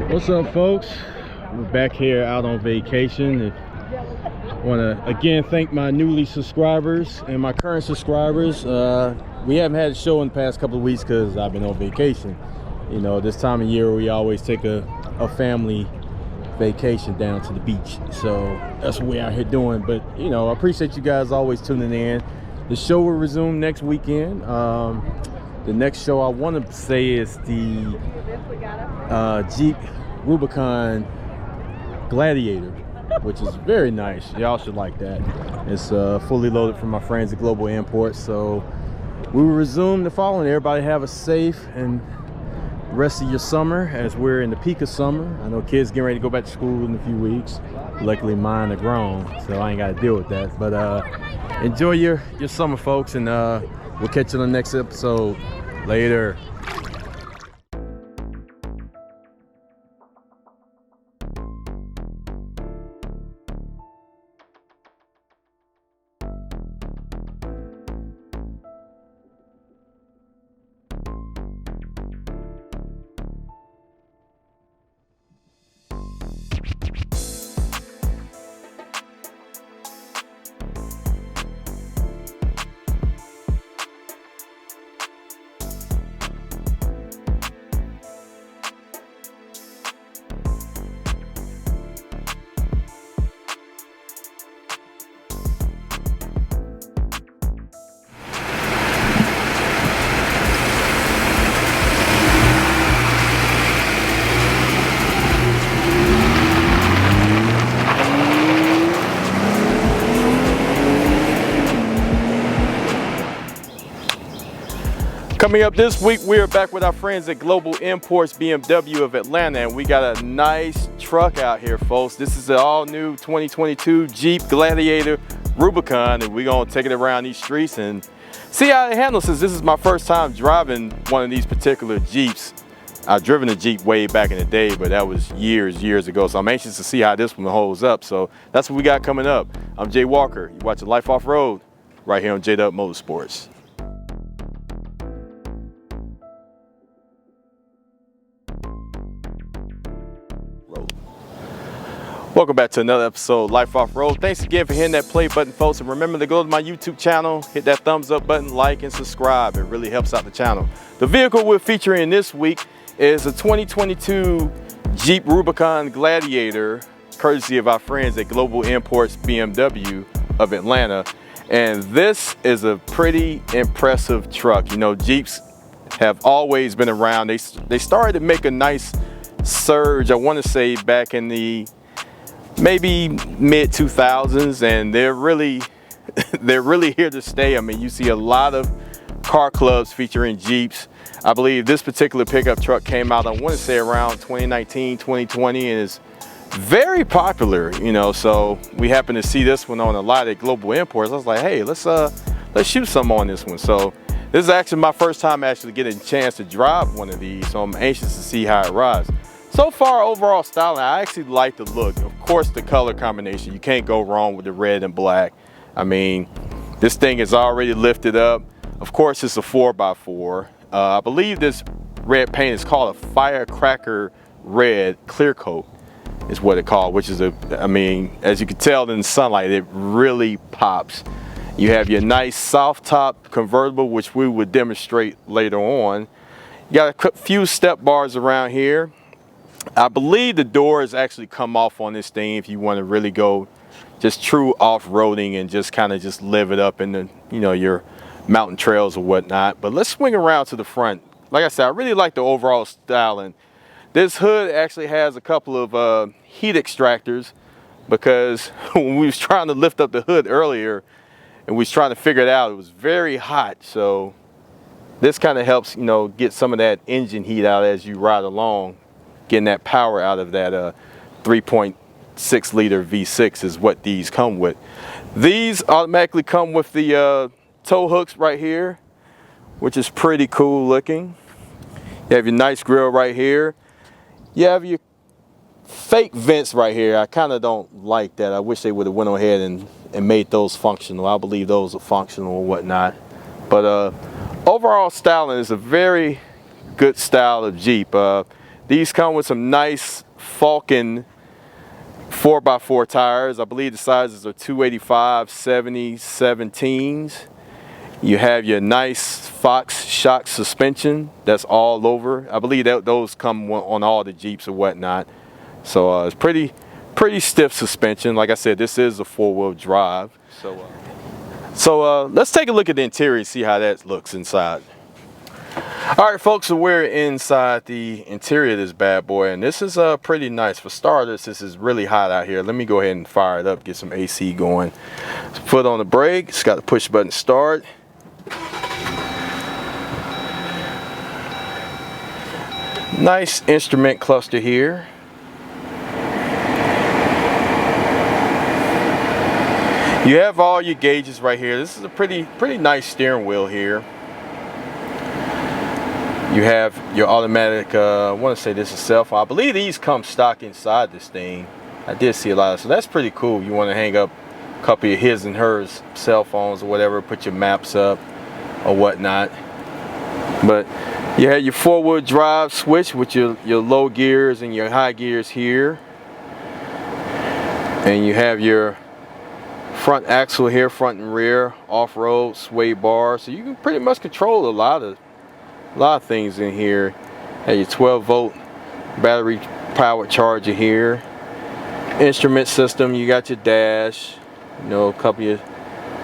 What's up, folks? We're back here out on vacation. I want to again thank my newly subscribers and my current subscribers. We haven't had a show in the past couple of weeks because I've been on vacation. You know, this time of year we always take a family vacation down to the beach, so that's what we're out here doing. But you know, I appreciate you guys always tuning in. The show will resume next weekend. The next show I want to say is the Jeep Rubicon Gladiator, which is very nice. Y'all should like that. It's fully loaded from my friends at Global Imports. So we will resume the following. Everybody have a safe and rest of your summer as we're in the peak of summer. I know kids getting ready to go back to school in a few weeks. Luckily mine are grown, so I ain't got to deal with that. But enjoy your summer, folks, and we'll catch you on the next episode. Later. Coming up this week, we are back with our friends at Global Imports BMW of Atlanta, and we got a nice truck out here, folks. This is the all-new 2022 Jeep Gladiator Rubicon, and we're gonna take it around these streets and see how it handles, since this is my first time driving one of these particular Jeeps. I've driven a Jeep way back in the day, but that was years ago, so I'm anxious to see how this one holds up. So that's what we got coming up. I'm Jay Walker. You're watching Life Off-Road right here on J-Dub Motorsports. Welcome back to another episode of Life Off-Road. Thanks again for hitting that play button, folks. And remember to go to my YouTube channel, hit that thumbs up button, like, and subscribe. It really helps out the channel. The vehicle we're featuring this week is a 2022 Jeep Rubicon Gladiator, courtesy of our friends at Global Imports BMW of Atlanta. And this is a pretty impressive truck. You know, Jeeps have always been around. They started to make a nice surge, I want to say, back in the maybe mid 2000s, and they're really here to stay. I mean, you see a lot of car clubs featuring Jeeps. I believe this particular pickup truck came out, I want to say, around 2019, 2020, and is very popular, you know. So we happen to see this one on a lot at Global Imports. I was like, hey, let's shoot some on this one. So this is actually my first time actually getting a chance to drive one of these, so I'm anxious to see how it rides. So far, overall styling, I actually like the look. Of course, the color combination, you can't go wrong with the red and black. I mean, this thing is already lifted up. Of course, it's a 4x4. I believe this red paint is called a firecracker red clear coat is what it's called, which is I mean, as you can tell in the sunlight, it really pops. You have your nice soft top convertible, which we would demonstrate later on. You got a few step bars around here. I believe the doors actually come off on this thing if you want to really go just true off-roading and just kind of just live it up in the, you know, your mountain trails or whatnot. But let's swing around to the front. Like I said, I really like the overall styling. This hood actually has a couple of heat extractors, because when we was trying to lift up the hood earlier and we was trying to figure it out, it was very hot. So this kind of helps, you know, get some of that engine heat out as you ride along. Getting that power out of that 3.6 liter V6 is what these come with. These automatically come with the tow hooks right here, which is pretty cool looking. You have your nice grill right here. You have your fake vents right here. I kind of don't like that. I wish they would have went ahead and made those functional. I believe those are functional or whatnot. But overall styling is a very good style of Jeep. These come with some nice Falcon 4x4 tires. I believe the sizes are 285, 70, 17s. You have your nice Fox shock suspension that's all over. I believe that those come on all the Jeeps or whatnot. So it's pretty stiff suspension. Like I said, this is a 4-wheel drive. So let's take a look at the interior and see how that looks inside. All right, folks, so we're inside the interior of this bad boy, and this is pretty nice. For starters, this is really hot out here. Let me go ahead and fire it up, get some AC going. Foot on the brake, it's got the push button start. Nice instrument cluster here. You have all your gauges right here. This is a pretty nice steering wheel here. You have your automatic, I want to say this is cell phone. I believe these come stock inside this thing. I did see a lot of, so that's pretty cool. You want to hang up a couple of his and hers cell phones or whatever, put your maps up or whatnot. But you have your 4-wheel drive switch with your low gears and your high gears here. And you have your front axle here, front and rear, off-road, sway bar. So you can pretty much control a lot of things in here. Have your 12-volt battery powered charger here. Instrument system, you got your dash, you know, a couple of,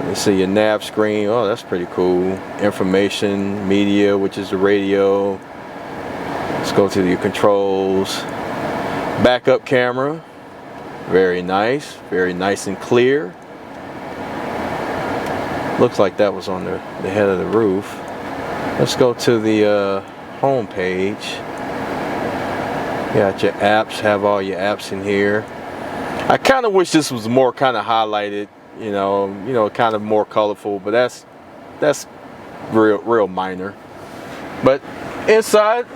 let's see, your nav screen. Oh, that's pretty cool. Information, media, which is the radio. Let's go to your controls. Backup camera, very nice and clear. Looks like that was on the head of the roof. Let's go to the home page. You got your apps, have all your apps in here. I kind of wish this was more kind of highlighted, you know, kind of more colorful, but that's real minor. But inside,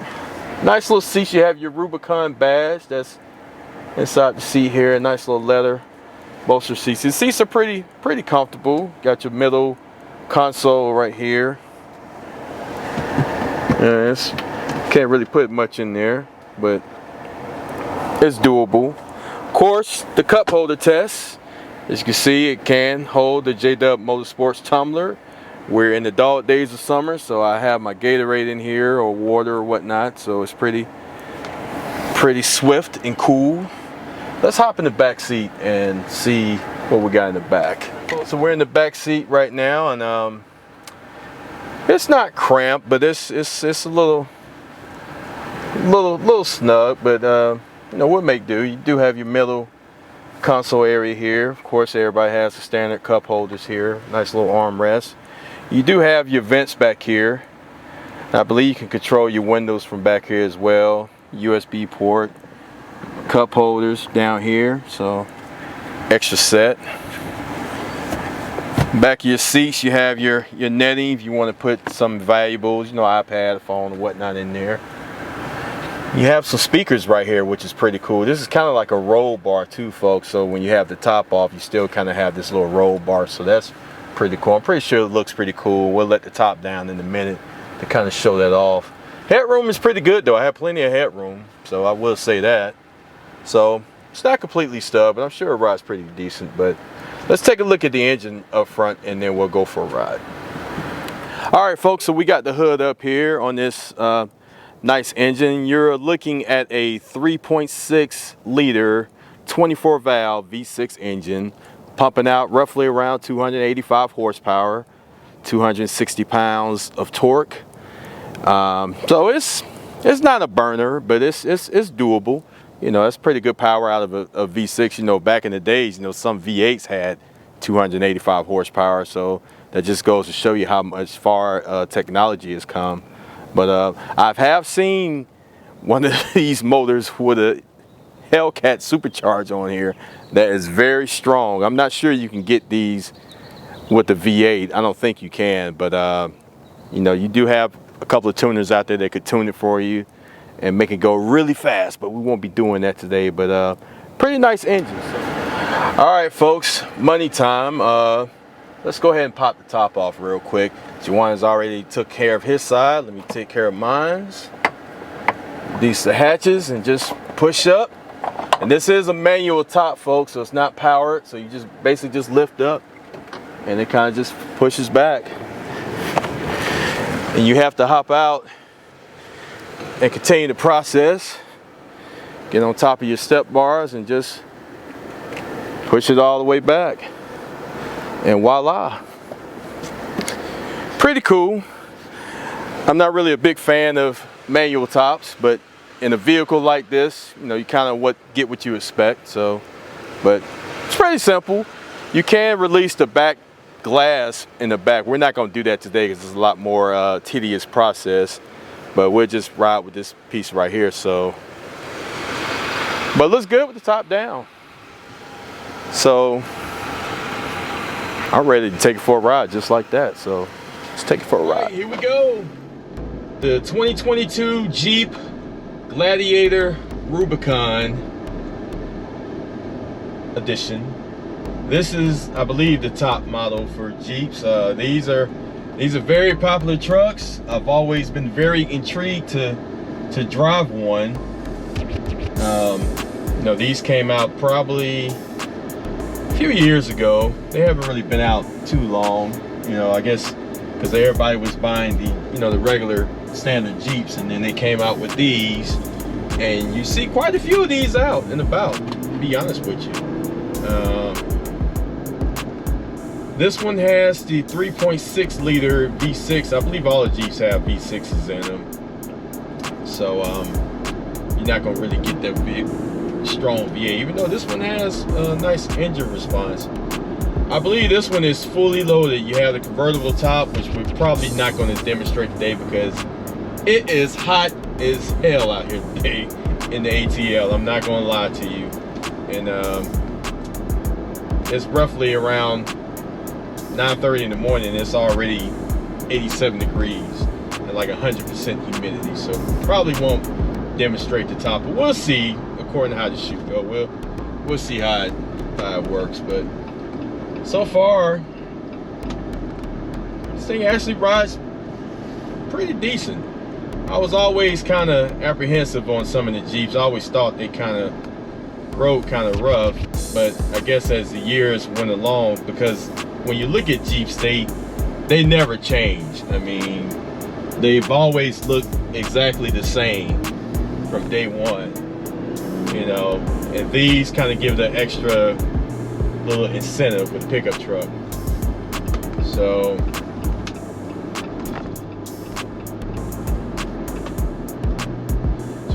nice little seats. You have your Rubicon badge that's inside the seat here. Nice little leather bolster seats. The seats are pretty comfortable. Got your middle console right here. Can't really put much in there, but it's doable. Of course, the cup holder test. As you can see, it can hold the J-Dub Motorsports tumbler. We're in the dog days of summer, so I have my Gatorade in here or water or whatnot. So it's pretty swift and cool. Let's hop in the back seat and see what we got in the back. So we're in the back seat right now, and it's not cramped, but it's a little snug, but you know, we'll make do. You do have your middle console area here. Of course, everybody has the standard cup holders here. Nice little armrest. You do have your vents back here. I believe you can control your windows from back here as well. USB port, cup holders down here, so extra set. Back of your seats, you have your netting if you want to put some valuables, you know, iPad, phone, and whatnot in there. You have some speakers right here, which is pretty cool. This is kind of like a roll bar too, folks. So when you have the top off, you still kind of have this little roll bar. So that's pretty cool. I'm pretty sure it looks pretty cool. We'll let the top down in a minute to kind of show that off. Headroom is pretty good though. I have plenty of headroom, so I will say that. So it's not completely stubbed, but I'm sure it rides pretty decent. But let's take a look at the engine up front and then we'll go for a ride. All right, folks, so we got the hood up here on this nice engine. You're looking at a 3.6 liter 24 valve V6 engine pumping out roughly around 285 horsepower, 260 pounds of torque. So it's not a burner, but it's doable. You know, that's pretty good power out of a V6. You know, back in the days, you know, some V8s had 285 horsepower. So that just goes to show you how much far technology has come. But I have seen one of these motors with a Hellcat supercharge on here that is very strong. I'm not sure you can get these with the V8. I don't think you can, but you know, you do have a couple of tuners out there that could tune it for you and make it go really fast, but we won't be doing that today. But pretty nice engine. All right, folks, money time. let's go ahead and pop the top off real quick. Juwan's already took care of his side. Let me take care of mine's. These are the hatches and just push up. And this is a manual top, folks, so it's not powered. So you just basically just lift up and it kind of just pushes back. And you have to hop out and continue the process. Get on top of your step bars and just push it all the way back. And voila. Pretty cool. I'm not really a big fan of manual tops, but in a vehicle like this, you know, you kind of get what you expect. So, but it's pretty simple. You can release the back glass in the back. We're not going to do that today because it's a lot more tedious process, but we'll just ride with this piece right here. So, but it looks good with the top down. So I'm ready to take it for a ride just like that. So let's take it for a ride. Right, here we go. The 2022 Jeep Gladiator Rubicon edition. This is, I believe, the top model for Jeeps. These are very popular trucks. I've always been very intrigued to drive one. You know, these came out probably a few years ago. They haven't really been out too long. You know, I guess because everybody was buying the regular standard Jeeps, and then they came out with these, and you see quite a few of these out and about, to be honest with you. This one has the 3.6 liter V6. I believe all the Jeeps have V6s in them. So you're not gonna really get that big, strong V8, even though this one has a nice engine response. I believe this one is fully loaded. You have the convertible top, which we're probably not gonna demonstrate today because it is hot as hell out here today in the ATL. I'm not gonna lie to you. And it's roughly around 9:30 in the morning. It's already 87 degrees and like 100% humidity. So probably won't demonstrate the top, but we'll see according to how the shoot go. We'll see how it works. But so far, this thing actually rides pretty decent. I was always kind of apprehensive on some of the Jeeps. I always thought they kind of rode kind of rough, but I guess as the years went along, because when you look at Jeeps, they never change. I mean, they've always looked exactly the same from day one, you know, and these kind of give the extra little incentive with pickup truck. So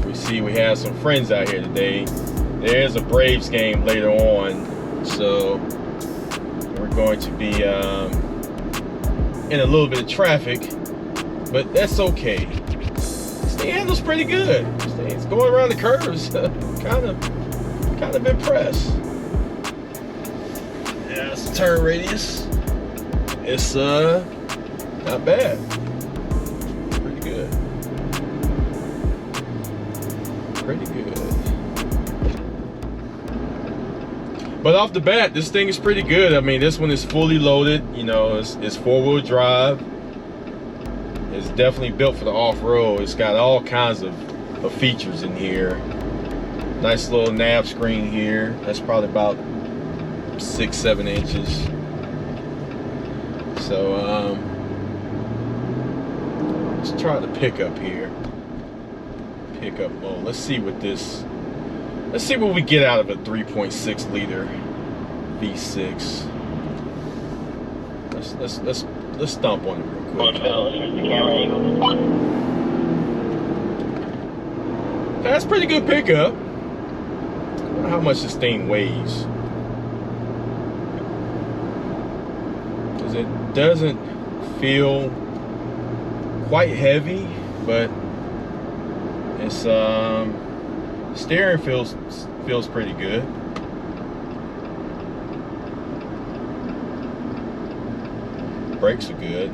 we see we have some friends out here today. There's a Braves game later on, so we're going to be in a little bit of traffic, but that's okay. This thing handles pretty good. This thing's going around the curves. kind of impressed. Yeah, it's the turn radius. It's not bad. Pretty good. Pretty good. But off the bat, this thing is pretty good. I mean, this one is fully loaded. You know, it's four-wheel drive. It's definitely built for the off-road. It's got all kinds of features in here. Nice little nav screen here. That's probably about 6-7 inches. So let's try the pickup here. Pickup mode. Let's see what we get out of a 3.6 liter V6. Let's stomp on it real quick. That's pretty good pickup. I wonder how much this thing weighs. Because it doesn't feel quite heavy, but it's steering feels pretty good. Brakes are good.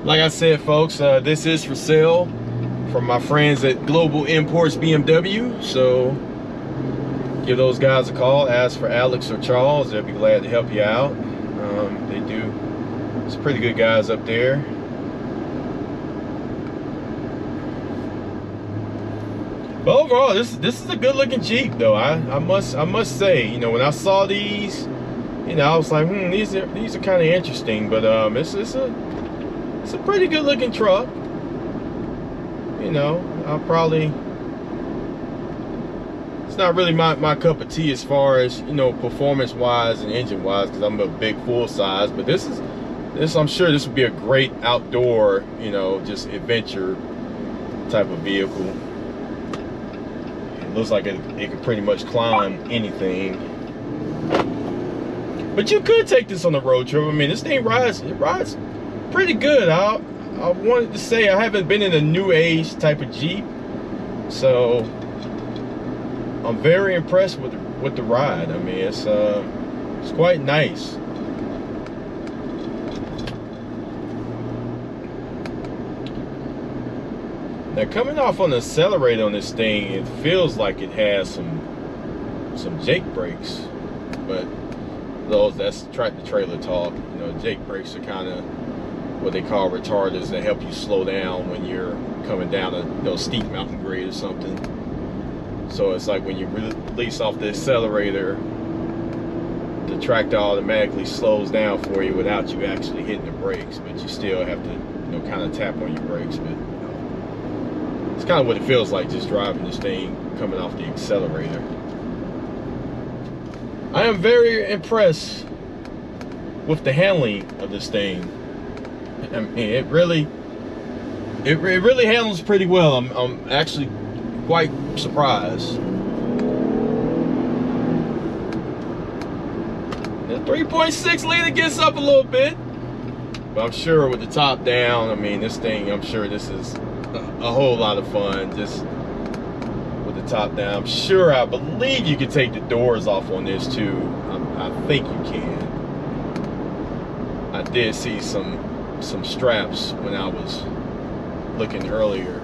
Like I said, folks, this is for sale from my friends at Global Imports BMW. So give those guys a call, ask for Alex or Charles. They'll be glad to help you out. They do, it's pretty good guys up there. But overall, this is a good looking Jeep though. I must say, you know, when I saw these, you know, I was like, these are kind of interesting. But it's a pretty good looking truck. You know, it's not really my cup of tea as far as, you know, performance wise and engine wise, because I'm a big full size. But this I'm sure this would be a great outdoor, you know, just adventure type of vehicle. It looks like it could pretty much climb anything. But you could take this on a road trip. I mean, this thing rides pretty good. I wanted to say I haven't been in a new age type of Jeep, so I'm very impressed with the ride. I mean, it's quite nice. Now, coming off on the accelerator on this thing, it feels like it has some Jake brakes, but that's tractor trailer talk. You know, Jake brakes are kind of what they call retarders that help you slow down when you're coming down a steep mountain grade or something. So it's like when you release off the accelerator, the tractor automatically slows down for you without you actually hitting the brakes, but you still have to, you know, kind of tap on your brakes. But it's kind of what it feels like just driving this thing coming off the accelerator. I am very impressed with the handling of this thing. I mean, it really handles pretty well. I'm actually quite surprised. The 3.6 liter gets up a little bit, but I'm sure with the top down, I mean, this thing, I'm sure this is a whole lot of fun just with the top down. I believe you can take the doors off on this too. I think you can. I did see some straps when I was looking earlier.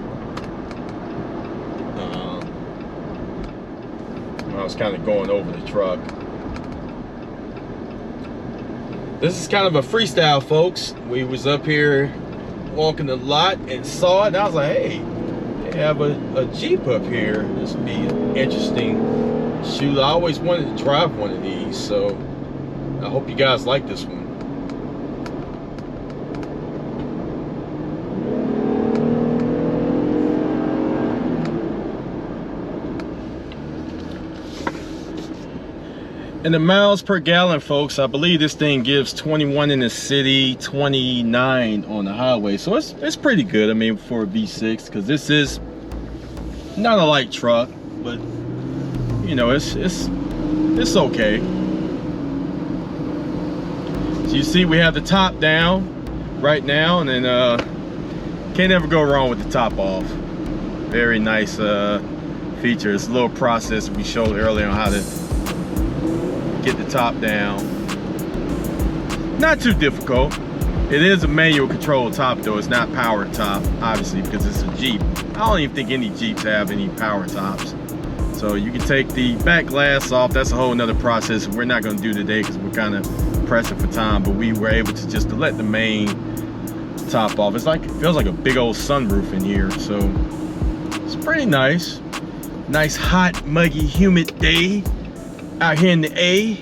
I was kind of going over the truck. This is kind of a freestyle, folks. We was up here walking the lot and saw it, and I was like, hey, they have a Jeep up here. This would be interesting. Shoot, I always wanted to drive one of these, so I hope you guys like this one. And the miles per gallon, folks, I believe this thing gives 21 in the city, 29 on the highway. So it's pretty good, I mean, for a V6, because this is not a light truck, but you know, it's okay. So you see we have the top down right now, and then can't ever go wrong with the top off. Very nice feature. It's a little process we showed earlier on how to get the top down. Not too difficult. It is a manual control top though. It's not power top, obviously, because it's a Jeep. I don't even think any Jeeps have any power tops. So you can take the back glass off. That's a whole nother process we're not going to do today because we're kind of pressing for time, but we were able to just let the main top off. It feels like a big old sunroof in here, so it's pretty nice. Nice hot, muggy, humid day out here in the A.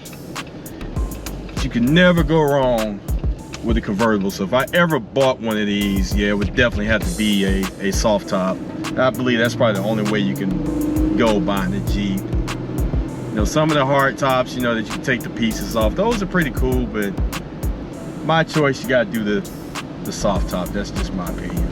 But you can never go wrong with a convertible. So if I ever bought one of these, yeah, it would definitely have to be a soft top. I believe that's probably the only way you can go buying a Jeep. You know, some of the hard tops, you know, that you can take the pieces off, those are pretty cool, but my choice, you gotta do the soft top. That's just my opinion.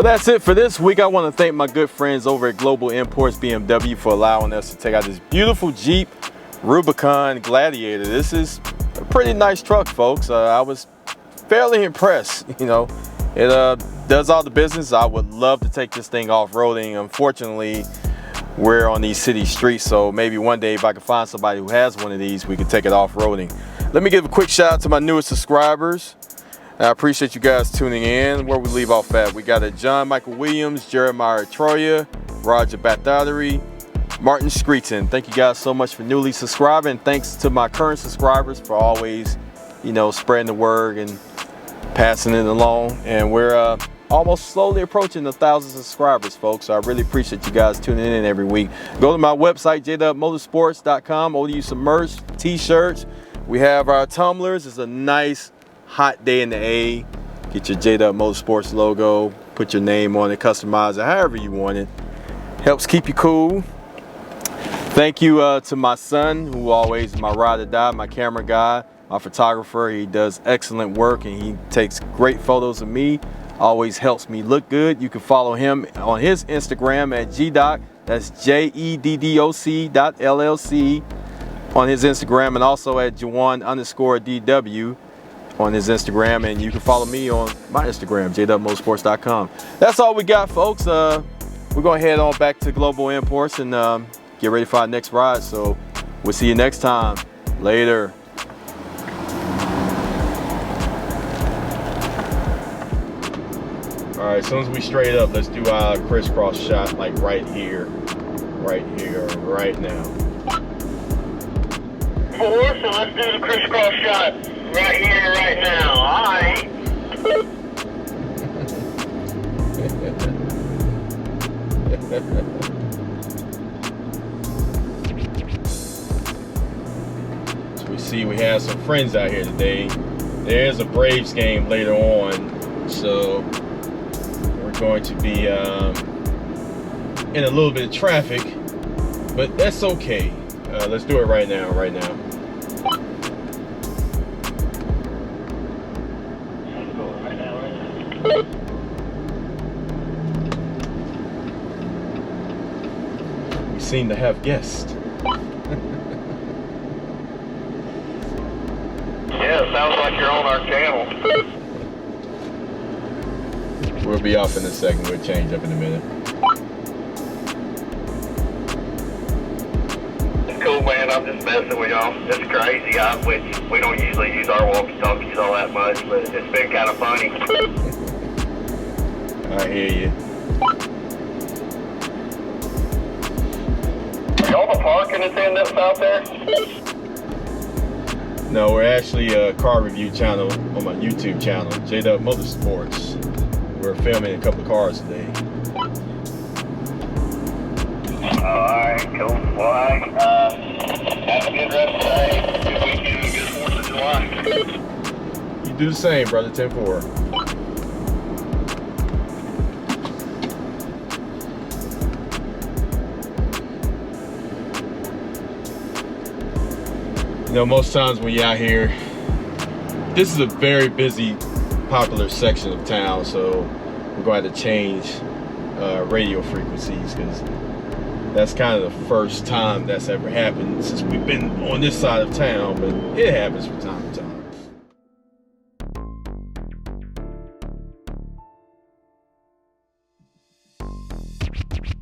Well, that's it for this week. I want to thank my good friends over at Global Imports BMW for allowing us to take out this beautiful Jeep Rubicon Gladiator. This is a pretty nice truck, folks. I was fairly impressed. You know, it does all the business. I would love to take this thing off-roading. Unfortunately, we're on these city streets, so maybe one day if I can find somebody who has one of these, we can take it off-roading. Let me give a quick shout out to my newest subscribers. I appreciate you guys tuning in. Where we leave off at, we got a John Michael Williams, Jeremiah Troya, Roger Bathory, Martin Screeton. Thank you guys so much for newly subscribing. Thanks to my current subscribers for always, you know, spreading the word and passing it along. And we're almost slowly approaching 1,000 subscribers, folks. So I really appreciate you guys tuning in every week. Go to my website, jdubmotorsports.com. Order you some merch, t-shirts. We have our tumblers. It's a nice hot day in the A. Get your J-Dub Motorsports logo, put your name on it, customize it however you want it. Helps keep you cool. Thank you to my son, who always is my ride or die, my camera guy, my photographer. He does excellent work and he takes great photos of me. Always helps me look good. You can follow him on his Instagram at gdoc. That's JEDDOC.LLC on his Instagram, and also at Jawan_DW on his Instagram, and you can follow me on my Instagram, jdubmotorsports.com. That's all we got, folks. We're going to head on back to Global Imports and get ready for our next ride. So we'll see you next time. Later. All right, as soon as we straight up, let's do our crisscross shot, like right here, right now. So let's do the crisscross shot right here, right now. All right. So we see we have some friends out here today. There's a Braves game later on, so we're going to be in a little bit of traffic, but that's okay. Let's do it right now, We seem to have guests. Yeah, sounds like you're on our channel. We'll be off in a second. We'll change up in a minute. Cool, man. I'm just messing with y'all. It's crazy. We don't usually use our walkie-talkies all that much, but it's been kind of funny. I hear you. Y'all the parking attendants out there? No, we're actually a car review channel on my YouTube channel, J-Dub Motorsports. We're filming a couple of cars today. Alright, cool. Well, have a good rest of the day. Good weekend and good 4th of July. You do the same, brother. 10-4. You know, most times when you're out here, this is a very busy, popular section of town, so we're going to have to change radio frequencies, because that's kind of the first time that's ever happened since we've been on this side of town, but it happens from time to time.